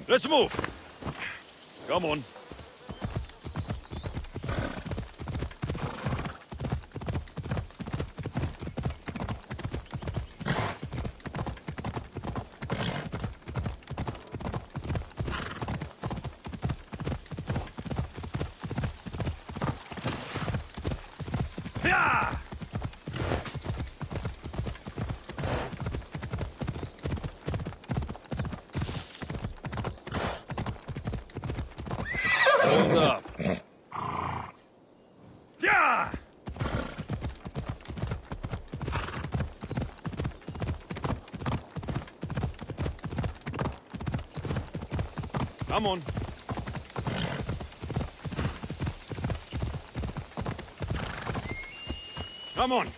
Let's move. Come on. Yeah! Hold up. Yeah! Come on. Come on.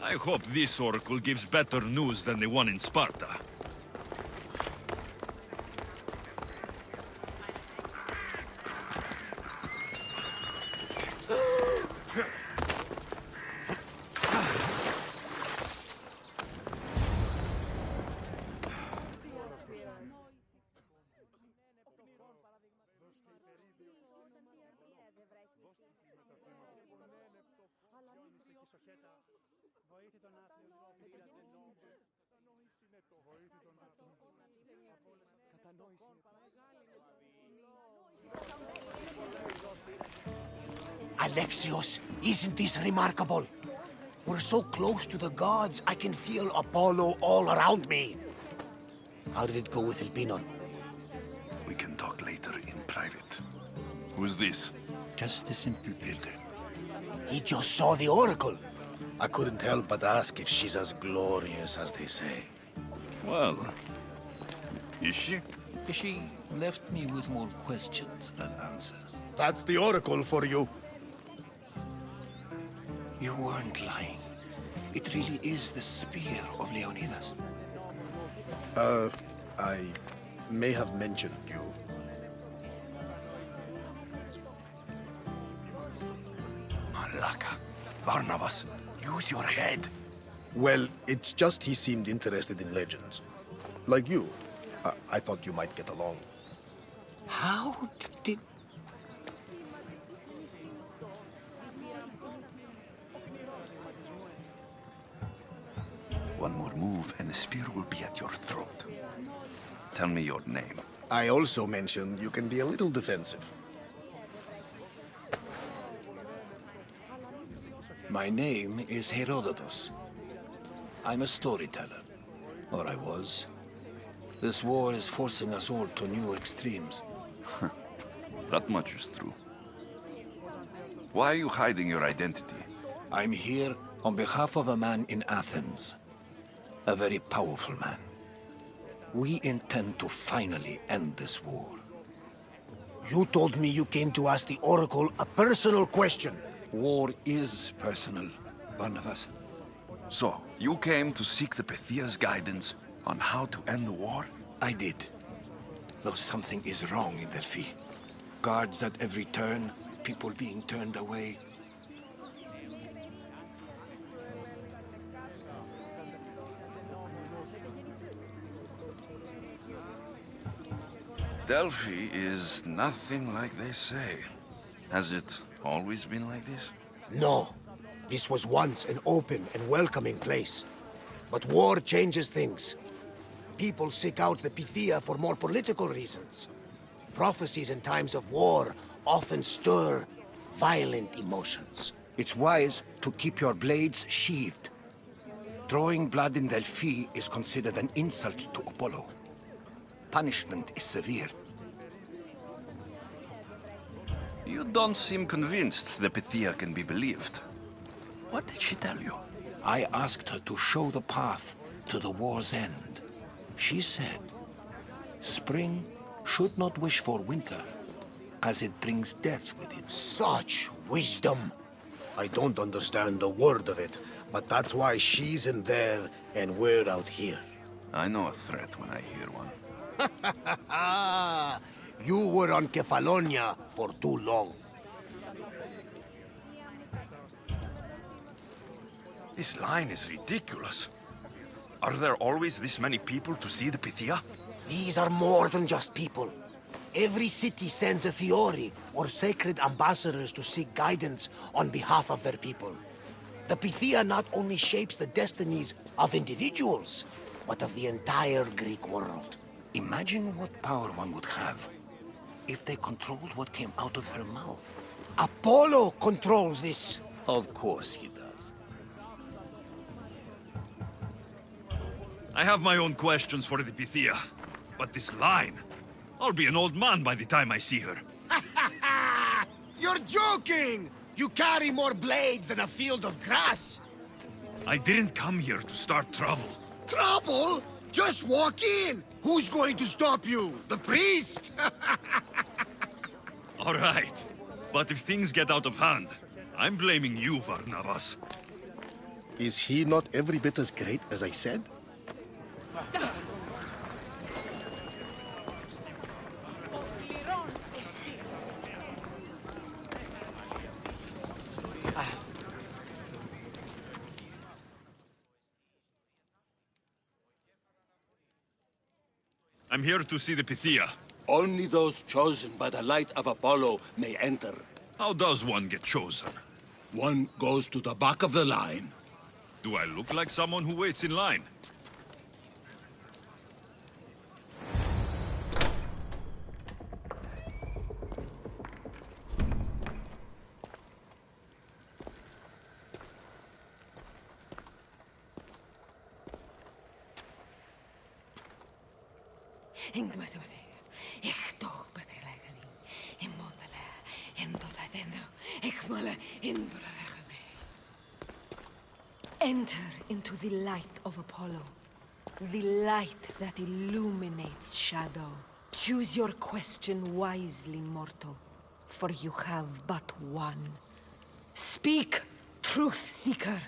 I hope this oracle gives better news than the one in Sparta. Alexios, isn't this remarkable? We're so close to the gods, I can feel Apollo all around me. How did it go with Elpinon? We can talk later in private. Who's this? Just a simple pilgrim. He just saw the oracle. I couldn't help but ask if she's as glorious as they say. Well, is she? She left me with more questions than answers. That's the oracle for you. You weren't lying. It really is the spear of Leonidas. I may have mentioned you. Malaka. Barnabas, use your head. Well, it's just he seemed interested in legends. Like you. I thought you might get along. How did... One more move and the spear will be at your throat. Tell me your name. I also mentioned you can be a little defensive. My name is Herodotus. I'm a storyteller. Or I was. This war is forcing us all to new extremes. That much is true. Why are you hiding your identity? I'm here on behalf of a man in Athens. A very powerful man. We intend to finally end this war. You told me you came to ask the oracle a personal question. War is personal, Barnabas. So, you came to seek the Pythia's guidance on how to end the war? I did. Though something is wrong in Delphi. Guards at every turn, people being turned away. Delphi is nothing like they say. Has it always been like this? No. This was once an open and welcoming place. But war changes things. People seek out the Pythia for more political reasons. Prophecies in times of war often stir violent emotions. It's wise to keep your blades sheathed. Drawing blood in Delphi is considered an insult to Apollo. Punishment is severe. You don't seem convinced the Pythia can be believed. What did she tell you? I asked her to show the path to the war's end. She said, spring should not wish for winter, as it brings death with it. Such wisdom! I don't understand a word of it, but that's why she's in there and we're out here. I know a threat when I hear one. You were on Kefalonia for too long. This line is ridiculous. Are there always this many people to see the Pythia? These are more than just people. Every city sends a Theori or sacred ambassadors to seek guidance on behalf of their people. The Pythia not only shapes the destinies of individuals, but of the entire Greek world. Imagine what power one would have if they controlled what came out of her mouth. Apollo controls this. Of course he does. I have my own questions for the Pythia. But this line... I'll be an old man by the time I see her. You're joking! You carry more blades than a field of grass. I didn't come here to start trouble. Trouble? Just walk in! Who's going to stop you? The priest? All right. But if things get out of hand, I'm blaming you, Barnabas. Is he not every bit as great as I said? I'm here to see the Pythia. Only those chosen by the light of Apollo may enter. How does one get chosen? One goes to the back of the line. Do I look like someone who waits in line? Enter into the light of Apollo. The light that illuminates shadow. Choose your question wisely, mortal. For you have but one. Speak, truth seeker.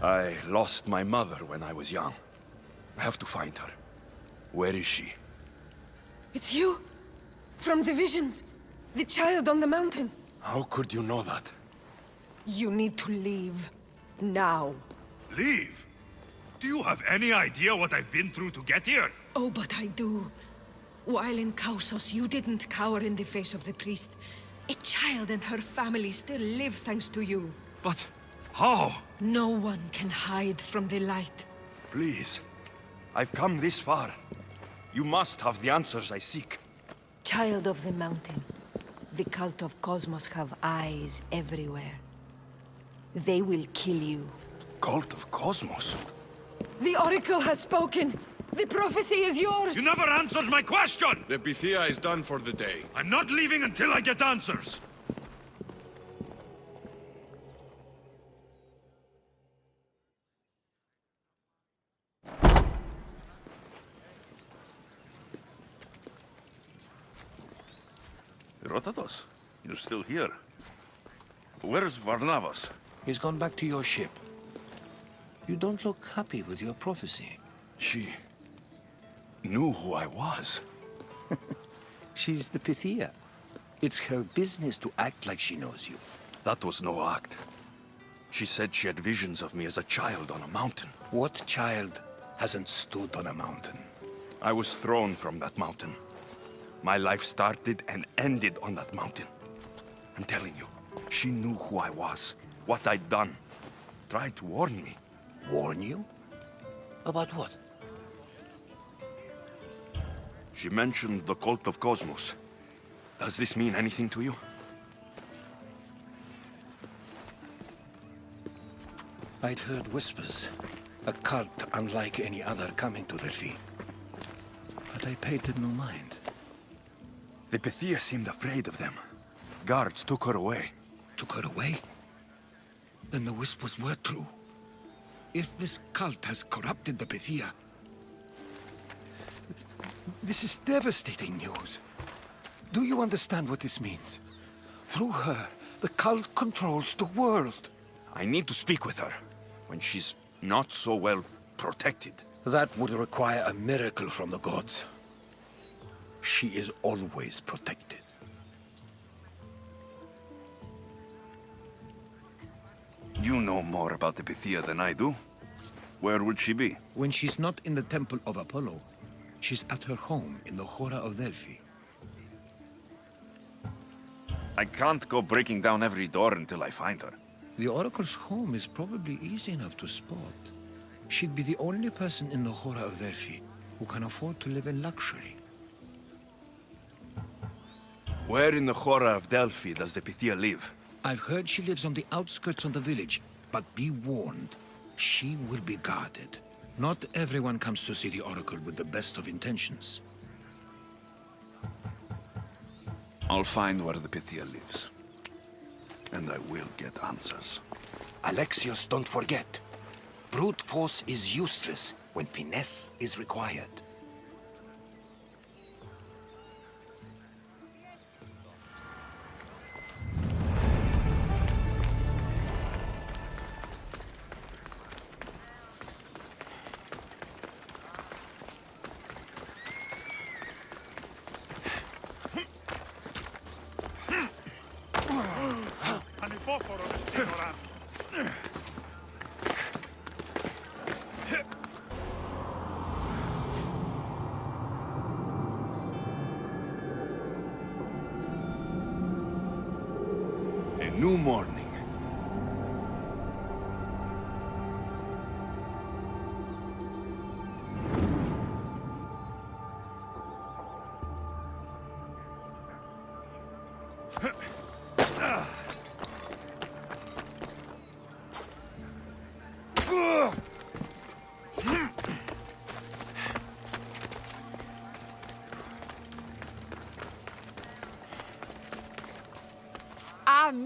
I lost my mother when I was young. I have to find her. Where is she? It's you? From the visions. The child on the mountain. How could you know that? You need to leave. Now. Leave? Do you have any idea what I've been through to get here? Oh, but I do. While in Kausos, you didn't cower in the face of the priest. A child and her family still live thanks to you. But how? No one can hide from the light. Please. I've come this far. You must have the answers I seek. Child of the mountain, the cult of Cosmos have eyes everywhere. They will kill you. Cult of Cosmos? The Oracle has spoken! The prophecy is yours! You never answered my question! The Pythia is done for the day. I'm not leaving until I get answers! Herodotus, you're still here. Where's Varnavas? He's gone back to your ship. You don't look happy with your prophecy. She knew who I was. She's the Pythia. It's her business to act like she knows you. That was no act. She said she had visions of me as a child on a mountain. What child hasn't stood on a mountain? I was thrown from that mountain. My life started and ended on that mountain. I'm telling you, she knew who I was, what I'd done. Tried to warn me. Warn you? About what? She mentioned the cult of Cosmos. Does this mean anything to you? I'd heard whispers. A cult unlike any other coming to Delphi. But I paid it no mind. The Pythia seemed afraid of them. Guards took her away. Took her away? Then the whispers were true. If this cult has corrupted the Pythia... This is devastating news. Do you understand what this means? Through her, the cult controls the world. I need to speak with her, when she's not so well protected. That would require a miracle from the gods. She is always protected. You know more about the Pythia than I do. Where would she be? When she's not in the Temple of Apollo, she's at her home in the Hora of Delphi. I can't go breaking down every door until I find her. The Oracle's home is probably easy enough to spot. She'd be the only person in the Hora of Delphi who can afford to live in luxury. Where in the Hora of Delphi does the Pythia live? I've heard she lives on the outskirts of the village, but be warned, she will be guarded. Not everyone comes to see the Oracle with the best of intentions. I'll find where the Pythia lives. And I will get answers. Alexios, don't forget. Brute force is useless when finesse is required.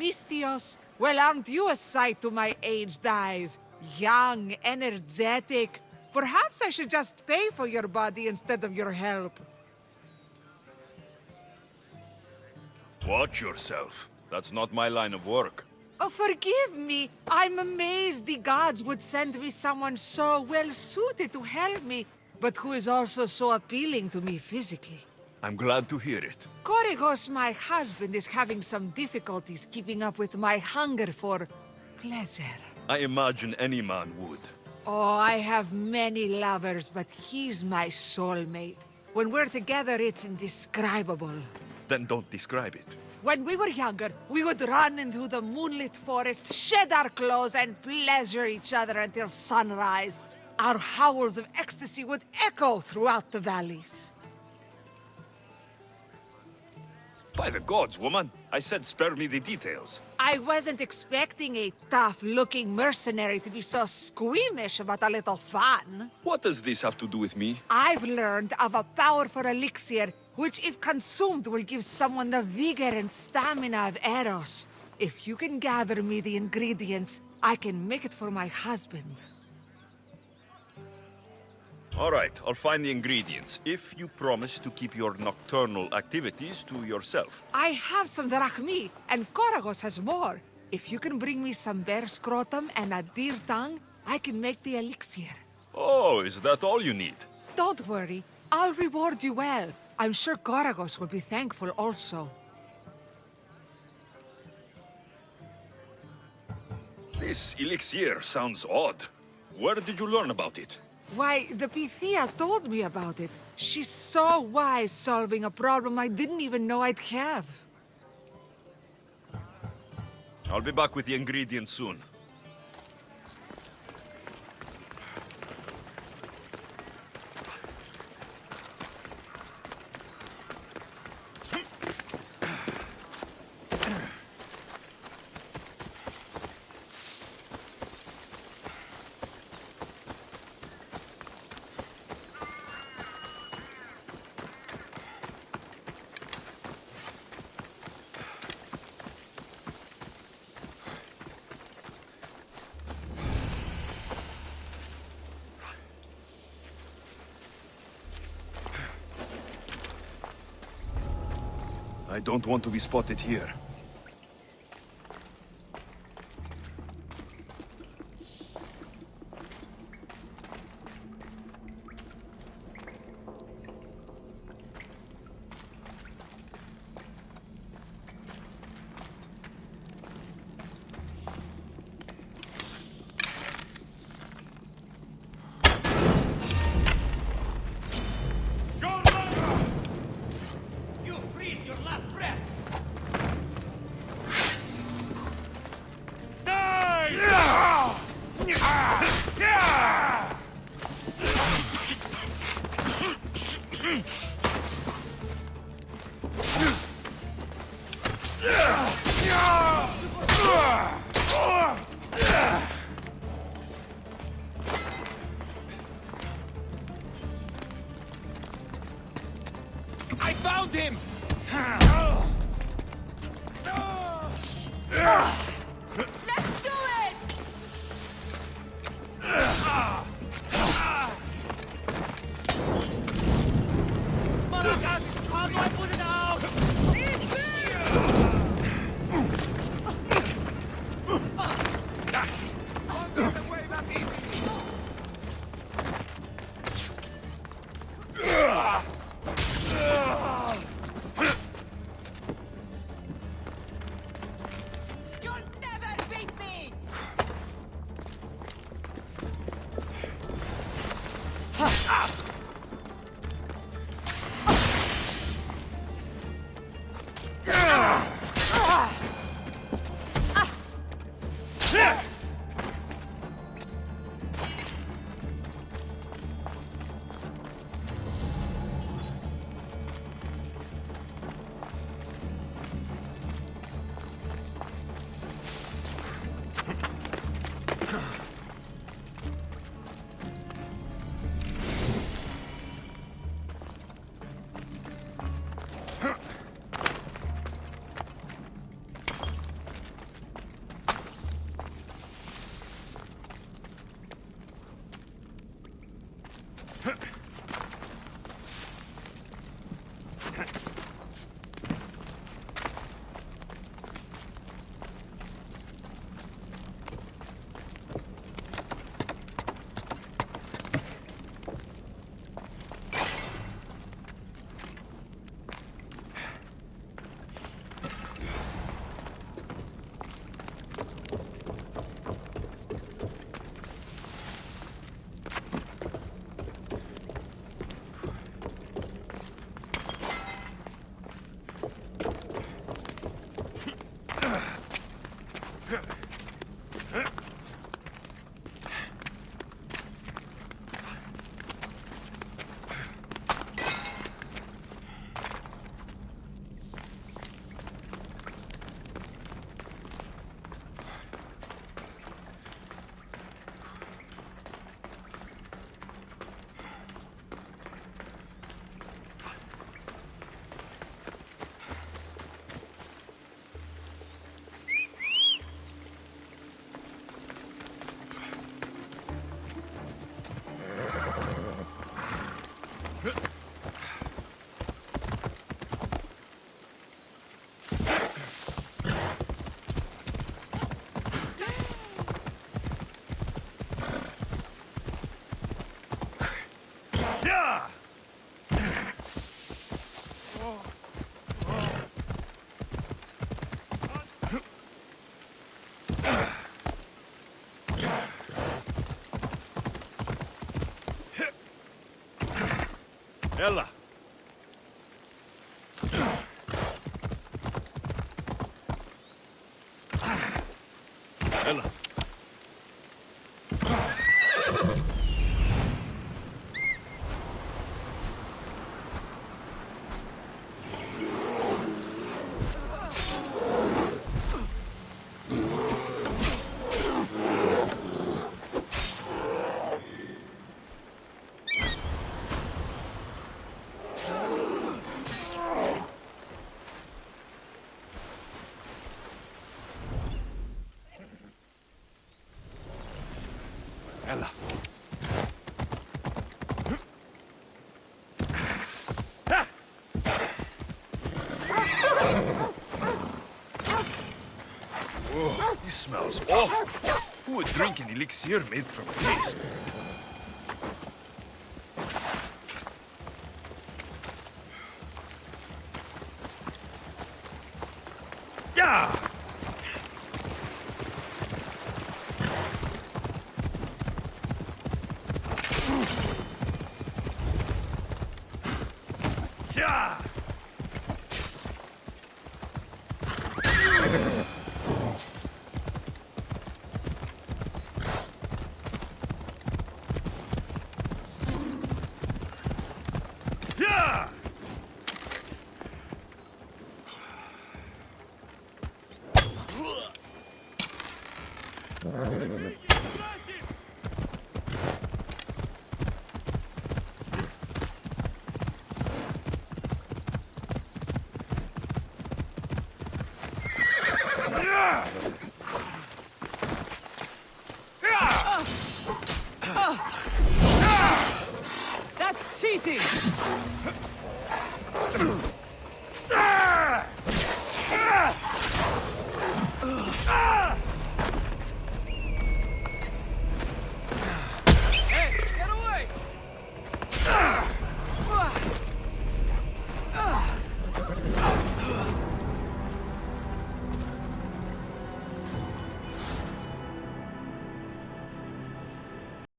Misthios? Well, aren't you a sight to my aged eyes? Young, energetic. Perhaps I should just pay for your body instead of your help. Watch yourself. That's not my line of work. Oh, forgive me. I'm amazed the gods would send me someone so well-suited to help me, but who is also so appealing to me physically. I'm glad to hear it. Korygos, my husband, is having some difficulties keeping up with my hunger for pleasure. I imagine any man would. Oh, I have many lovers, but he's my soulmate. When we're together, it's indescribable. Then don't describe it. When we were younger, we would run into the moonlit forest, shed our clothes, and pleasure each other until sunrise. Our howls of ecstasy would echo throughout the valleys. By the gods, woman. I said spare me the details. I wasn't expecting a tough-looking mercenary to be so squeamish about a little fun. What does this have to do with me? I've learned of a powerful elixir, which if consumed will give someone the vigor and stamina of Eros. If you can gather me the ingredients, I can make it for my husband. All right, I'll find the ingredients, if you promise to keep your nocturnal activities to yourself. I have some drachmi, and Korygos has more. If you can bring me some bear scrotum and a deer tongue, I can make the elixir. Oh, is that all you need? Don't worry, I'll reward you well. I'm sure Korygos will be thankful also. This elixir sounds odd. Where did you learn about it? Why, the Pythia told me about it. She's so wise solving a problem I didn't even know I'd have. I'll be back with the ingredients soon. I don't want to be spotted here. I found him! Let's do it! Malakas, how do I put it out? Won't get away that easy. Ella. Ella. Ella. Oh, this smells awful. Who would drink an elixir made from this? Yeah! Yeah! Yeah! That's cheating!